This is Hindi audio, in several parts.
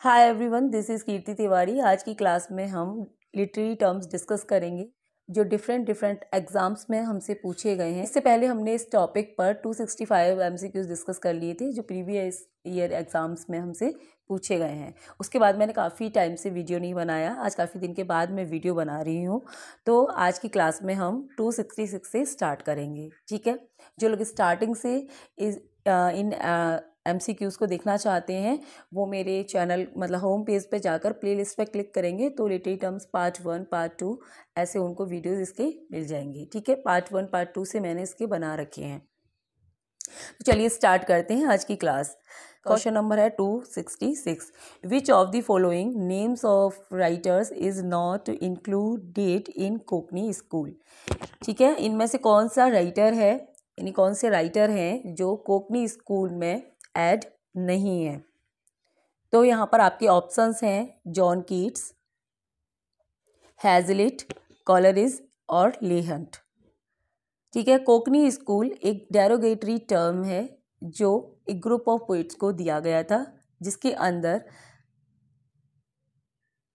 हाय एवरीवन, दिस इज़ कीर्ति तिवारी। आज की क्लास में हम लिटरेरी टर्म्स डिस्कस करेंगे जो डिफरेंट एग्जाम्स में हमसे पूछे गए हैं। इससे पहले हमने इस टॉपिक पर 265 एमसीक्यूज डिस्कस कर लिए थे जो प्रीवियस ईयर एग्जाम्स में हमसे पूछे गए हैं। उसके बाद मैंने काफ़ी टाइम से वीडियो नहीं बनाया, आज काफ़ी दिन के बाद मैं वीडियो बना रही हूँ। तो आज की क्लास में हम 266 से स्टार्ट करेंगे। ठीक है, जो लोग स्टार्टिंग से इन MCQs को देखना चाहते हैं वो मेरे चैनल मतलब होम पेज पे जाकर प्लेलिस्ट पे क्लिक करेंगे तो लिटरेरी टर्म्स पार्ट 1 पार्ट 2 ऐसे उनको वीडियोस इसके मिल जाएंगे। ठीक है, पार्ट 1 पार्ट 2 से मैंने इसके बना रखे हैं। तो चलिए स्टार्ट करते हैं आज की क्लास। क्वेश्चन नंबर है 266। विच of the following names of writers is not included in Konkani school. ठीक है, इनमें से कौन सा राइटर है, यानी कौन से राइटर हैं जो कोकनी स्कूल में ऐड नहीं है। तो यहाँ पर आपके ऑप्शंस हैं जॉन कीट्स, हैजलिट, कॉलरिज और लेहंट। ठीक है, कोकनी स्कूल एक डेरोगेटरी टर्म है जो एक ग्रुप ऑफ पोइट्स को दिया गया था, जिसके अंदर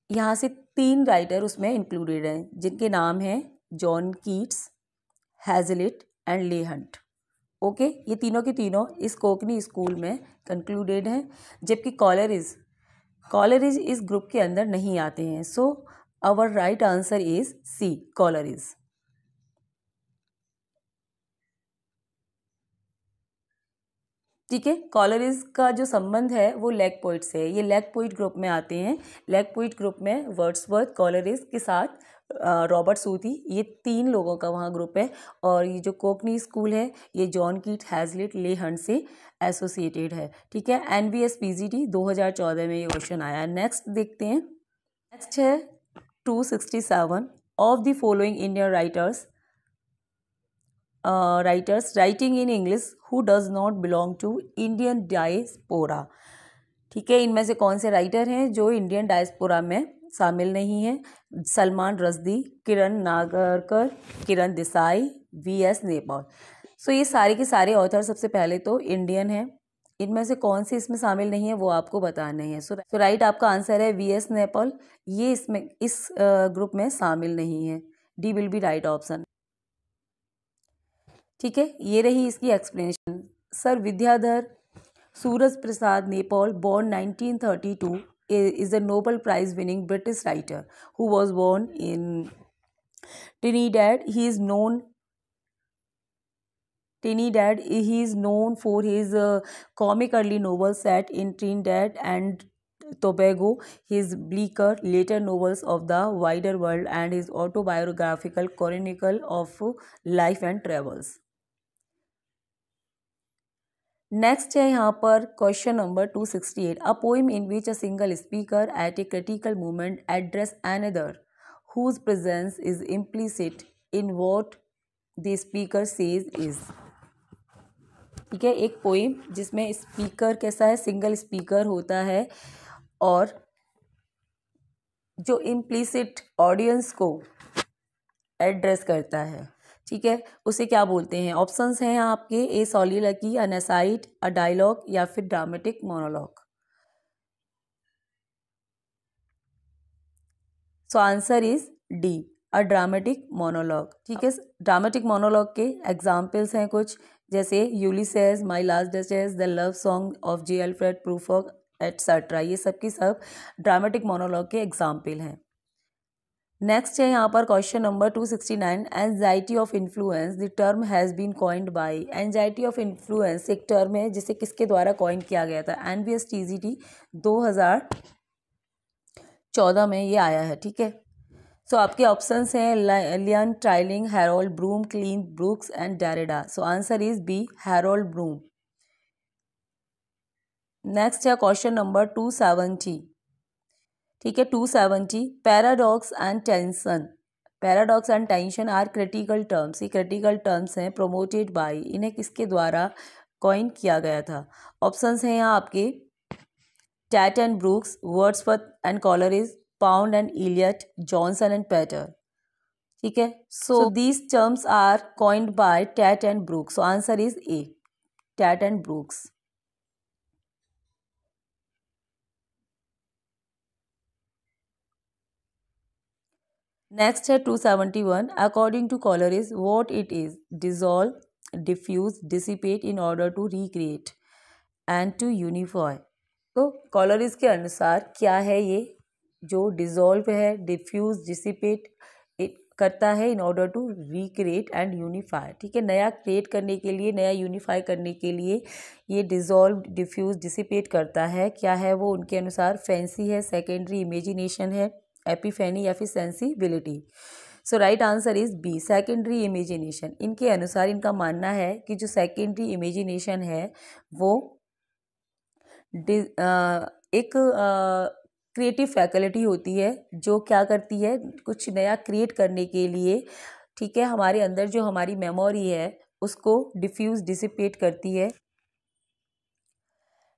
यहाँ से 3 राइटर उसमें इंक्लूडेड हैं जिनके नाम हैं John Keats, Hazlitt and Leigh Hunt. Okay, ये तीनों के तीनों इस कोकनी स्कूल में कंक्लूडेड हैं, जबकि कॉलरिज इस ग्रुप के अंदर नहीं आते हैं। So our right answer is C, Coleridge. ठीक है, कॉलरिज का जो संबंध है वो लेग पोइट से है। ये लेग पोइट ग्रुप में आते हैं। लेग पोइट ग्रुप में वर्ड्सवर्थ, कॉलरिज के साथ रॉबर्ट सूथी, ये 3 लोगों का वहाँ ग्रुप है। और ये जो कोकनी स्कूल है ये जॉन कीट, हैजलिट, लेहंट से एसोसिएटेड है। ठीक है, NVS PGT 2014 में ये क्वेश्चन आया। नेक्स्ट देखते हैं। नेक्स्ट है 267। Of the following Indian writers writing in English who does not belong to Indian diaspora. ठीक है, इनमें से कौन से राइटर हैं जो इंडियन डायस्पोरा में शामिल नहीं है। सलमान रश्दी, किरण नागरकर, किरण देसाई, VS नेपाल। सो ये सारे के सारे ऑथर सबसे पहले तो इंडियन हैं। इनमें से कौन से इसमें शामिल नहीं है वो आपको बताना है। सो राइट आपका आंसर है VS नेपाल। ये इसमें इस ग्रुप में शामिल नहीं है। D will be right option. ठीक है, ये रही इसकी explanation. Sir Vidyadhar Suraj Prasad Nepal, born 1932, is a Nobel Prize winning British writer who was born in Trinidad. He is known for his comic early novels set in Trinidad and Tobago, his bleaker later novels of the wider world, and his autobiographical chronicle of life and travels. Next है यहाँ पर question number 268। A poem in which a single speaker at a critical moment address another whose presence is implicit in what the speaker says is. ठीक है, एक पोइम जिसमें स्पीकर कैसा है, सिंगल स्पीकर होता है और जो इम्प्लिसिट ऑडियंस को एड्रेस करता है। ठीक है, उसे क्या बोलते हैं। ऑप्शंस हैं आपके ए सॉलिलॉक्वी, अ नसाइड, अ डायलॉग या फिर dramatic monologue. So answer is D, a dramatic monologue. ठीक है, ड्रामेटिक मोनोलॉग के एग्जाम्पल्स हैं कुछ, जैसे Ulysses, my last duchess, the love song of J. Alfred Prufrock etcetera. ये सब की सब ड्रामेटिक मोनोलॉग के एग्जाम्पल हैं। नेक्स्ट है यहाँ पर question number 269। Anxiety of influence, the term has been coined by. Anxiety of influence एक टर्म है जिसे किसके द्वारा कॉइन किया गया था। NVS TGT 2014 में ये आया है। ठीक है, सो आपके ऑप्शंस हैं Lionel Trilling, Harold Bloom, Cleanth Brooks and Derrida. So answer is B, Harold Bloom. Next है क्वेश्चन नंबर 270। ठीक है, 270। Paradox and tension are critical terms. ये क्रिटिकल टर्म्स हैं प्रमोटेड बाय। इन्हें किसके द्वारा कॉइन किया गया था। ऑप्शंस हैं यहाँ आपके Tate and Brooks, Wordsworth and Coleridge, Pound and Eliot, Johnson and Pater. ठीक है, so these terms are coined by Tate and Brooks. So answer is A, Tate and Brooks. Next है 271, according to Coleridge what it is, dissolve, diffuse, dissipate in order to recreate and to unify. तो कॉलरिज के अनुसार क्या है ये, जो डिजॉल्व है, डिफ्यूज, डिसिपेट करता है in order to recreate and unify. ठीक है, नया क्रिएट करने के लिए, नया यूनिफाई करने के लिए ये डिजॉल्व, डिफ्यूज, डिसिपेट करता है। क्या है वो उनके अनुसार, फैंसी है, सेकेंडरी इमेजिनेशन है, एपिफेनी या फिर sensibility. So right answer is B, secondary imagination. इनके अनुसार, इनका मानना है कि जो सेकेंडरी इमेजिनेशन है वो एक क्रिएटिव फैकल्टी होती है जो क्या करती है, कुछ नया क्रिएट करने के लिए, ठीक है, हमारे अंदर जो हमारी मेमोरी है उसको डिफ्यूज, डिसिपेट करती है।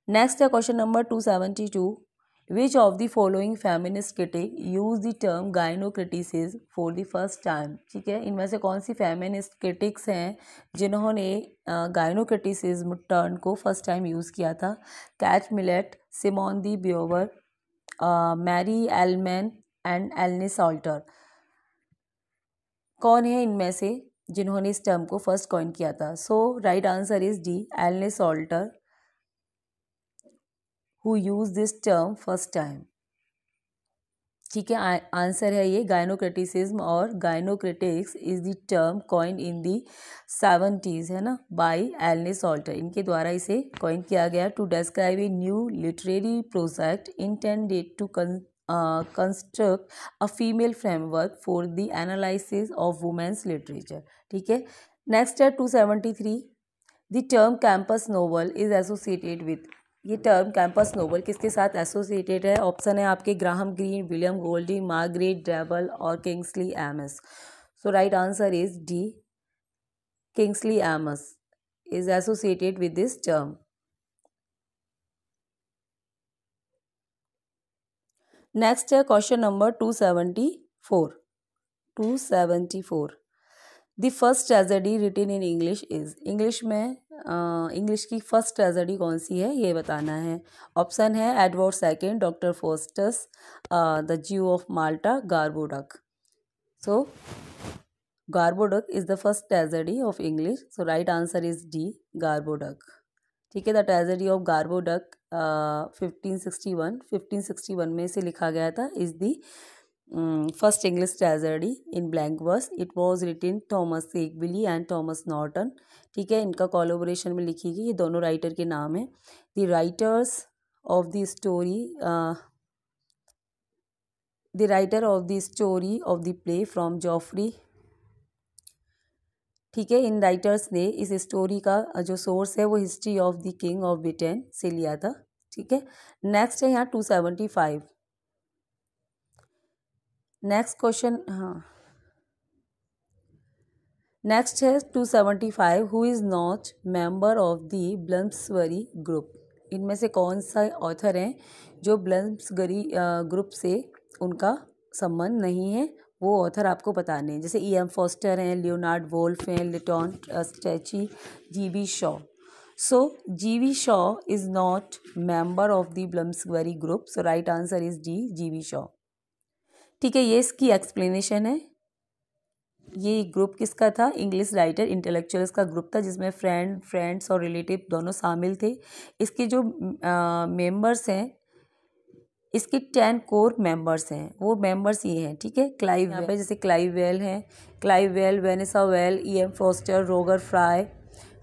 नेक्स्ट है question number 272, which of the following feminist critic use the term gynocriticism for the first time. ठीक है, इनमें से कौन सी फेमिनिस्ट क्रिटिक्स हैं जिन्होंने गायनोक्रिटिसिज्म टर्म को फर्स्ट टाइम यूज़ किया था। Kate Millett, Simone de Beauvoir, Mary Ellmann and Elaine Showalter. कौन है इनमें से जिन्होंने इस टर्म को फर्स्ट कॉइन किया था? So right answer is D, Elaine Showalter, who use this term first time. ठीक है, आंसर है ये, गायनोक्रिटिसिज्म और gynocritics is the term coin in the 70s, है ना, बाय एलनी सॉल्टर। इनके द्वारा इसे कॉइन किया गया to describe a new literary project intended to construct a female framework for the analysis of women's literature. ठीक है, नेक्स्ट है 273, the term campus novel is associated with. ये टर्म कैंपस नोवेल किसके साथ एसोसिएटेड है? ऑप्शन है आपके Graham Greene, William Golding, Margaret Drabble और Kingsley Amis. So right answer is D, Kingsley Amis is associated with this term. Next है question number 274, 274, the first tragedy written in English is. English में इंग्लिश की फर्स्ट ट्रेजेडी कौन सी है ये बताना है। ऑप्शन है Edward second, doctor Faustus, the Jew of Malta, Gorboduc. So Gorboduc is the first tragedy of English. So right answer is D, Gorboduc. ठीक है, द ट्रेजेडी ऑफ गार्बोडक 1561 में से लिखा गया था, is the first English tragedy in blank verse. It was written Thomas Sackville and Thomas Norton. ठीक है, इनका कोलैबोरेशन में लिखी गई, ये दोनों राइटर के नाम है। The writers of the story, the writer of the story of the play from Geoffrey. ठीक है, इन राइटर्स ने इस स्टोरी का जो सोर्स है वो history of the king of Britain से लिया था। ठीक है, नेक्स्ट है यहाँ 275, नेक्स्ट क्वेश्चन, हाँ नेक्स्ट है 275, who is not member of the Bloomsbury group. इनमें से कौन सा ऑथर हैं जो ब्लम्सबरी ग्रुप से उनका संबंध नहीं है, वो ऑथर आपको बताने हैं। जैसे E.M. फॉस्टर हैं, लियोनार्ड वोल्फ हैं, Lytton Strachey, G.B. Shaw. So G.B. Shaw is not member of the Bloomsbury group. So right answer is D, G.B. Shaw. ठीक है, ये इसकी एक्सप्लेनेशन है। ये ग्रुप किसका था? इंग्लिश राइटर इंटेलेक्चुअल्स का ग्रुप था, जिसमें फ्रेंड्स और रिलेटिव दोनों शामिल थे। इसके जो मेंबर्स हैं, इसके 10 कोर मेंबर्स हैं। वो मेंबर्स ये हैं, ठीक है, क्लाइव, यहाँ पे जैसे क्लाइव वेल हैं, Clive Bell, Vanessa Bell, E.M. Forster, Roger Fry,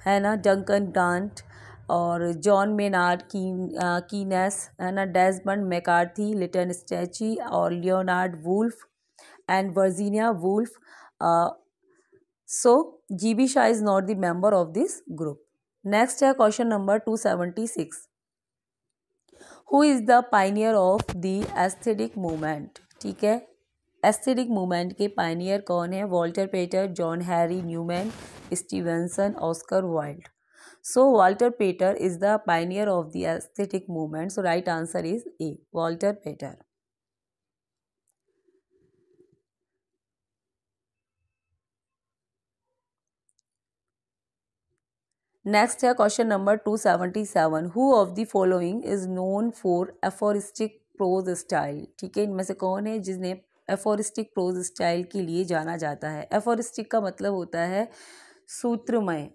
है ना, डंकन ग्रांट और जॉन मेनार्ड कीनेस, है ना, डेसमंड मैकार्थी, लिटन स्ट्रेची और Leonard Woolf and Virginia Woolf. So G.B. Shah is not the member of this group. Next है question number 276, Who is the pioneer of the aesthetic movement? ठीक है, एस्थेटिक मूवमेंट के पायनियर कौन है? Walter Pater, John Henry Newman, Stevenson, Oscar Wilde. So Walter Pater is the pioneer of the aesthetic movement. So right answer is A, Walter Pater. Next है question number 277, who of the following is known for aphoristic prose style. ठीक है, इनमें से कौन है जिसने एफोरिस्टिक प्रोज स्टाइल के लिए जाना जाता है। एफोरिस्टिक का मतलब होता है सूत्रमय,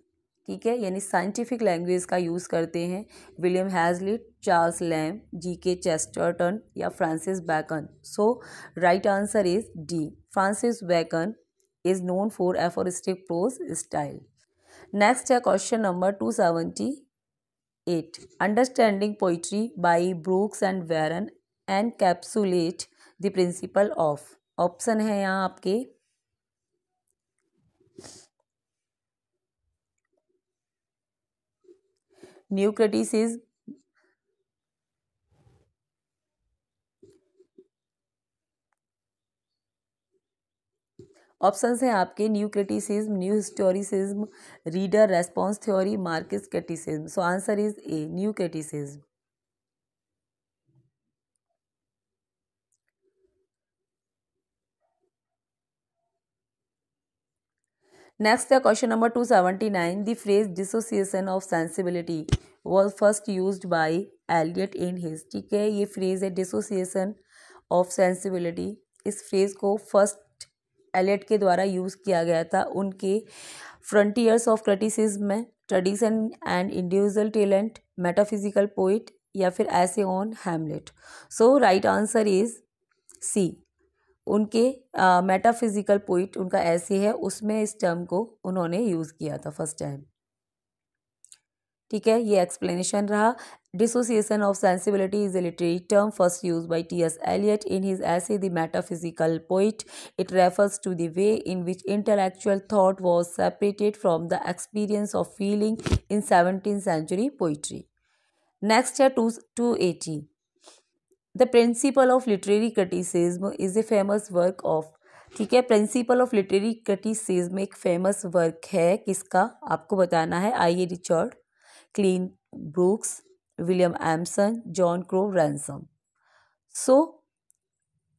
ठीक है, यानी साइंटिफिक लैंग्वेज का यूज़ करते हैं। William Hazlitt, Charles Lamb, GK Chesterton या Francis Bacon. So right answer is D, Francis Bacon is known for aphoristic prose style. Next है question number 278, understanding poetry by Brooks and Warren encapsulate the principle of. Option है यहाँ आपके न्यू क्रिटिसिज्म, ऑप्शंस हैं आपके new criticism, new historicism, reader response theory, Marx criticism. So answer is A, new criticism. Next है question number 279, the phrase dissociation of sensibility was first used by Eliot in his. ठीक है, ये फ्रेज है डिसोसिएशन ऑफ सेंसिबिलिटी। इस फ्रेज को फर्स्ट एलियट के द्वारा यूज़ किया गया था उनके फ्रंटियर्स ऑफ क्रिटिसिज्म में, tradition and individual talent, metaphysical poet या फिर ऐसे on Hamlet. So right answer is C, उनके मेटाफिजिकल पोइट उनका ऐसे है, उसमें इस टर्म को उन्होंने यूज़ किया था फर्स्ट टाइम। ठीक है, ये एक्सप्लेनेशन रहा। Dissociation of sensibility is a literary term first use by T S. Eliot in his essay the metaphysical poet. It refers to the way in which intellectual thought was separated from the experience of feeling in 17th century poetry. Next है 280, the principle of literary criticism is a famous work of. ठीक है, प्रिंसिपल ऑफ लिटरेरी क्रिटिसिज्म एक फेमस वर्क है, किसका आपको बताना है। आइए Richard, Cleanth Brooks, William Empson, John Crow Ransom. So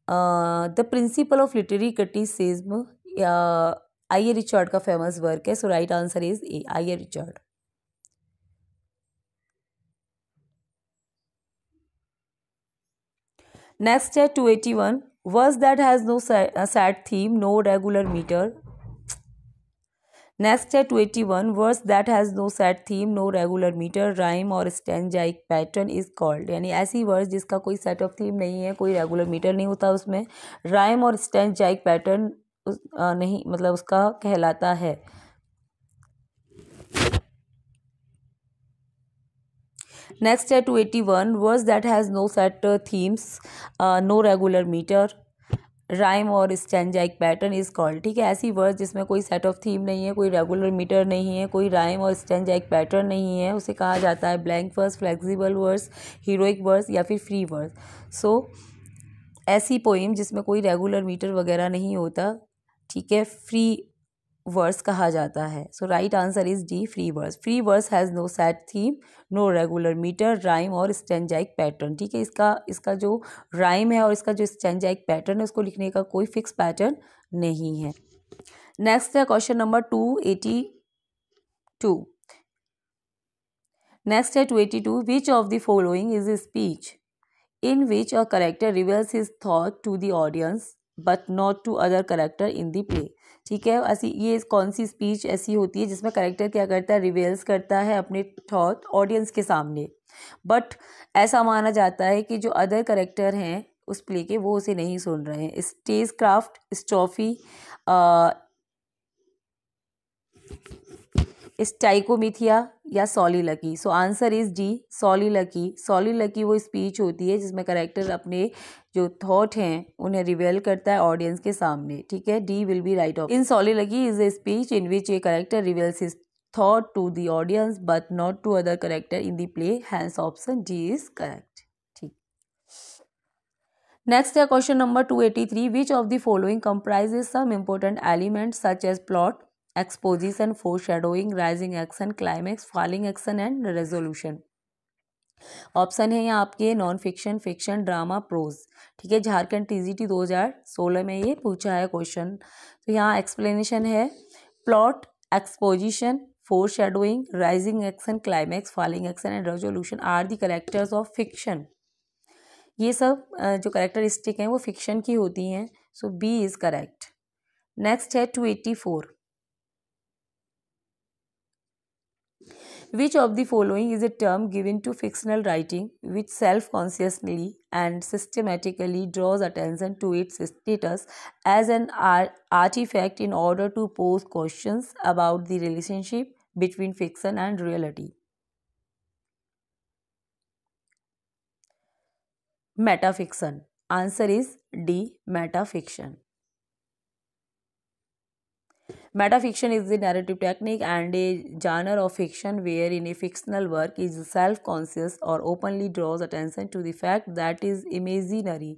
the principle of literary criticism I A Richard का फेमस वर्क है। So right answer is A, I A Richard. Next है 281, verse that has no set theme, no regular metre. Next है 281, verse that has no set theme, no regular metre, rhyme और स्टैंजाइक पैटर्न इज कॉल्ड। यानी ऐसी वर्स जिसका कोई सेट ऑफ थीम नहीं है, कोई रेगुलर मीटर नहीं होता उसमें, राइम और स्टैंजाइक पैटर्न नहीं, मतलब उसका कहलाता है। नेक्स्ट है 281, verse that has no set themes, no regular metre, rhyme और स्टैंजाइक पैटर्न इज कॉल्ड। ठीक है, ऐसी वर्स जिसमें कोई सेट ऑफ थीम नहीं है, कोई रेगुलर मीटर नहीं है, कोई राइम और स्टैंजाइक पैटर्न नहीं है, उसे कहा जाता है blank verse, flexible verse, heroic verse या फिर फ्री वर्स। सो ऐसी पोइम जिसमें कोई रेगुलर मीटर वगैरह नहीं होता, ठीक है, फ्री वर्स कहा जाता है। So right answer is D, free verse. Free verse has no set theme, no regular metre, rhyme और स्टैंजाइक पैटर्न। ठीक है, इसका जो राइम है और इसका जो स्टैंजाइक पैटर्न है, उसको लिखने का कोई फिक्स पैटर्न नहीं है। नेक्स्ट है क्वेश्चन नंबर 282। नेक्स्ट है 282, which of the following is a speech in which a character reveals his thought to the audience but not to other character in the play. ठीक है, ऐसी ये कौन सी स्पीच ऐसी होती है जिसमें करेक्टर क्या करता है, रिवील्स करता है अपने थॉट ऑडियंस के सामने, बट ऐसा माना जाता है कि जो अदर करेक्टर हैं उस प्ले के, वो उसे नहीं सुन रहे हैं। स्टेज क्राफ्ट, स्टॉफी, स्टाइकोमिथिया या soliloquy. So answer is D, soliloquy. Soliloquy वो स्पीच होती है जिसमें करेक्टर अपने जो थॉट हैं उन्हें रिवेल करता है ऑडियंस के सामने। ठीक है, D will be right option. In soliloquy is a speech in which a character reveals his thought to the audience but not to other character in the play, hence option D is correct. ठीक, नेक्स्ट है question number 283, which of the following comprises some important elements such as plot, exposition, foreshadowing, rising action, climax, falling action and resolution. Option है यहाँ आपके non fiction, fiction, drama, prose. ठीक है, झारखंड टीजीटी 2016 में ये पूछा है क्वेश्चन। तो यहाँ एक्सप्लेनेशन है, plot, exposition, foreshadowing, rising action, climax, falling action and resolution are the characters of fiction. ये सब जो कैरेक्टरिस्टिक हैं वो फिक्शन की होती हैं। सो बी इज करेक्ट। नेक्स्ट है 284, which of the following is a term given to fictional writing which self-consciously and systematically draws attention to its status as an artifact in order to pose questions about the relationship between fiction and reality? Metafiction. Answer is D, metafiction. Metafiction is the narrative technique and a genre of fiction wherein a fictional work is self-conscious or openly draws attention to the fact that is imaginary.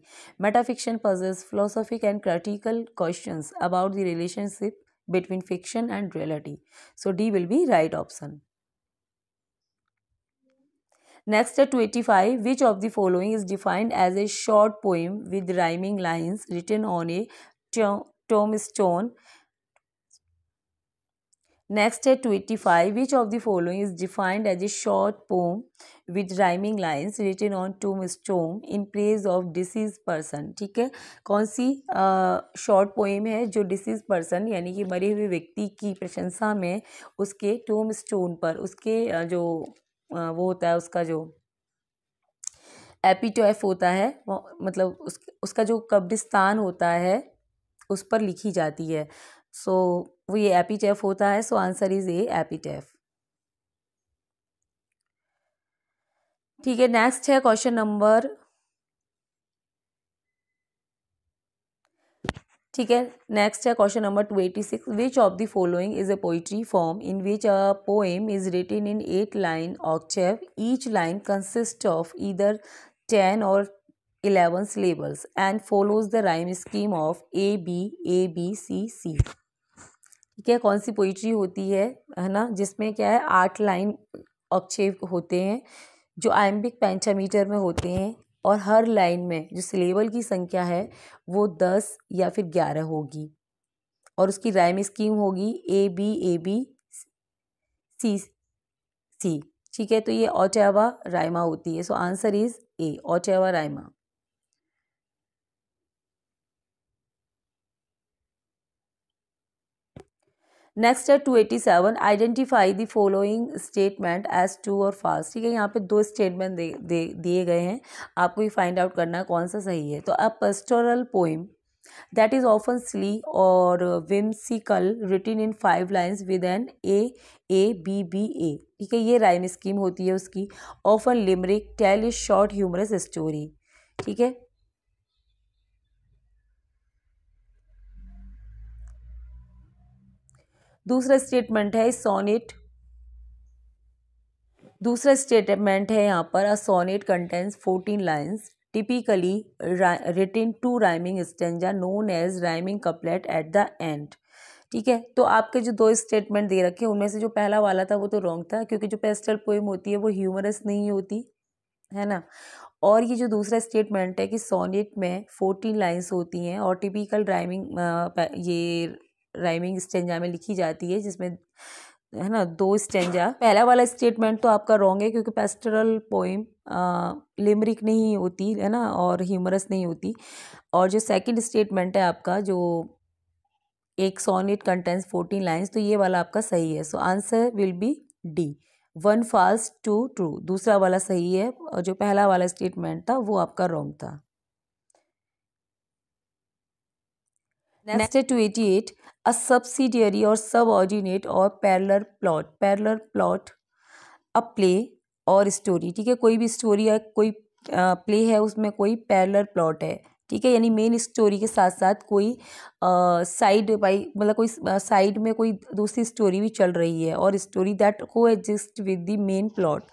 Metafiction poses philosophical and critical questions about the relationship between fiction and reality. So D will be right option. Next at 285, which of the following is defined as a short poem with rhyming lines written on a tombstone? Next है 285, which of the following is defined as a short poem with rhyming lines written on tombstone in praise of deceased person? ठीक है, कौन सी शॉर्ट पोएम है जो डिसीज पर्सन यानी कि मरे हुए व्यक्ति की प्रशंसा में उसके टोम्बस्टोन पर उसके जो वो होता है उसका जो एपिटोफ होता है मतलब उसका जो कब्रिस्तान होता है उस पर लिखी जाती है। सो वो ये एपिटैफ होता है। So answer is A epitaph. ठीक है, नेक्स्ट है क्वेश्चन नंबर, ठीक है, नेक्स्ट है question number 286, which of the following is a poetry form in which a poem is written in 8 line octave, each line consist of either 10 और 11 syllables and follows the rhyme scheme of A B C C। ठीक है, कौन सी पोइट्री होती है ना, जिसमें क्या है 8 लाइन ऑक्टेव होते हैं जो आयम्बिक पेंटामीटर में होते हैं और हर लाइन में जो सिलेबल की संख्या है वो 10 या फिर 11 होगी और उसकी राइम स्कीम होगी ए बी सी सी। ठीक है, तो ये ओटावा राइमा होती है। So answer is A, ottava rima. Next है 287, identify the following statement as true और फाल्स। ठीक है, यहाँ पे 2 स्टेटमेंट दिए गए हैं, आपको ये फाइंड आउट करना है कौन सा सही है। तो a pastoral poem that is often silly or whimsical written in 5 lines with an A. ठीक है, ये राइम स्कीम होती है उसकी। Often limerick tell a short humorous story. ठीक है, दूसरा स्टेटमेंट है सोनेट, दूसरा स्टेटमेंट है यहाँ पर, a sonnet contains 14 lines typically written two rhyming stanza known as rhyming couplet at the end. ठीक है, तो आपके जो 2 स्टेटमेंट दे रखे हैं उनमें से जो पहला वाला था वो तो रॉन्ग था, क्योंकि जो पेस्टल पोएम होती है वो ह्यूमरस नहीं होती है ना। और ये जो दूसरा स्टेटमेंट है कि सोनेट में 14 लाइन्स होती हैं और टिपिकल राइमिंग ये राइमिंग स्टेंजा में लिखी जाती है, जिसमें है ना 2 स्टेंजा। पहला वाला स्टेटमेंट तो आपका रॉन्ग है, क्योंकि पेस्टरल पोइम लिमरिक नहीं होती है ना और ह्यूमरस नहीं होती। और जो सेकंड स्टेटमेंट है आपका, जो एक सोनेट कंटेंस 14 लाइन्स, तो ये वाला आपका सही है। So answer will be D, 1 false 2 true. दूसरा वाला सही है और जो पहला वाला स्टेटमेंट था वो आपका रॉन्ग था। नेक्स्ट है 288, अ सब्सिडियरी और सबऑर्डिनेट और पैरेलल प्लॉट अ प्ले और स्टोरी। ठीक है, कोई भी स्टोरी या कोई प्ले है उसमें कोई पैरेलल प्लॉट है। ठीक है, यानी मेन स्टोरी के साथ साथ कोई साइड बाई मतलब कोई साइड में कोई दूसरी स्टोरी भी चल रही है और story that coexist with the main plot,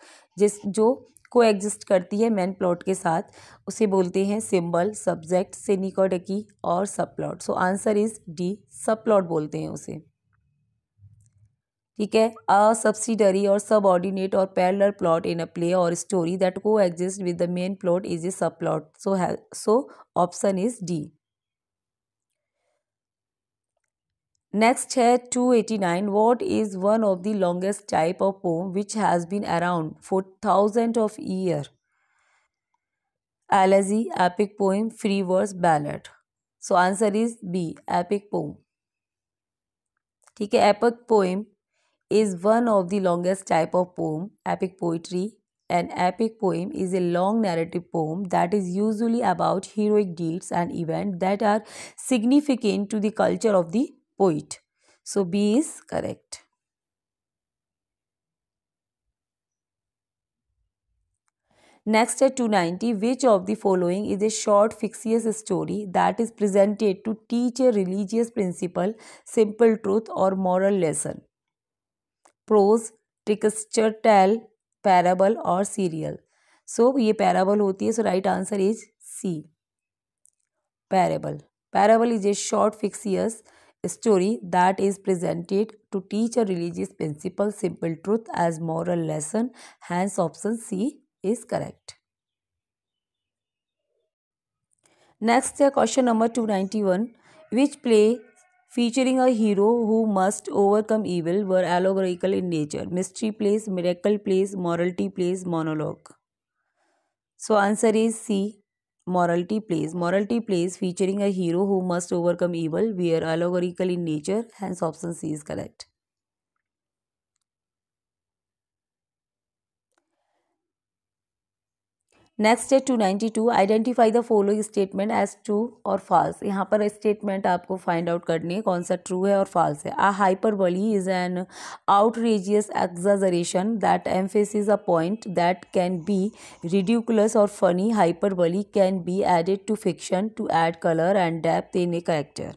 जो को एग्जिस्ट करती है मेन प्लॉट के साथ, उसे बोलते हैं सिंबल, सब्जेक्ट, सिनिकोडकी और subplot. So answer is D, subplot बोलते हैं उसे। ठीक है, अ सब्सिडरी और सबऑर्डिनेट और parallel plot in a play और story that coexist with the main plot is a subplot. So option is D. Next है 289, what is one of the longest type of poem which has been around for thousand of year? Elegy, epic poem, free verse, ballad. So answer is B, epic poem. ठीक है, epic poem is one of the longest type of poem, epic poetry. An epic poem is a long narrative poem that is usually about heroic deeds and events that are significant to the culture of the poet. So B is correct. Next at 290, which of the following is a short fictitious story that is presented to teach a religious principle, simple truth or moral lesson? Prose, trickster tale, parable और सीरियल। सो ये पैराबल होती है, so right answer is C, parable. Parable is a short fictitious story that is presented to teach a religious principle, simple truth as moral lesson, hence option C is correct. Next है question number 291, which play featuring a hero who must overcome evil were allegorical in nature? Mystery plays, miracle plays, morality plays, monologue. So answer is C, morality plays. Morality plays featuring a hero who must overcome evil were allegorical in nature, hence option C is correct. Next है 292, identify the following statement as true और फॉल्स। यहाँ पर स्टेटमेंट आपको फाइंड आउट करनी है कौन सा ट्रू है और फॉल्स है। Ah hyperbole is an outrageous exaggeration that emphasis a point that can be ridiculous और funny. Hyperbole can be added to fiction to add colour and depth in a character.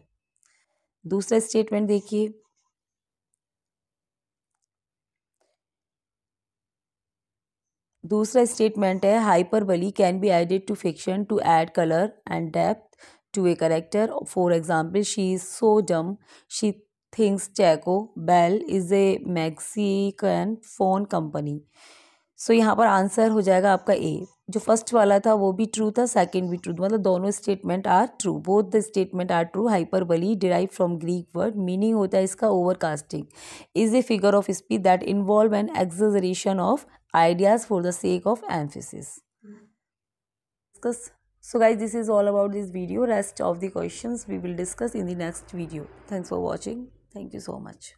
दूसरा स्टेटमेंट देखिए, दूसरा स्टेटमेंट है hyperbole can be added to fiction to add colour and depth to a character. For example, she is so dumb she thinks Taco Bell is a Mexican phone company. सो यहाँ पर आंसर हो जाएगा आपका ए। जो फर्स्ट वाला था वो भी ट्रू था, सेकंड भी ट्रू, मतलब दोनों statement are true, both the statement are true. Hyperbole derive from Greek word, meaning होता है इसका overcasting, is a figure of speech that involve an exaggeration of ideas for the sake of emphasis. So guys, this is all about this video. Rest of the questions we will discuss in the next video. Thanks for watching. Thank you so much.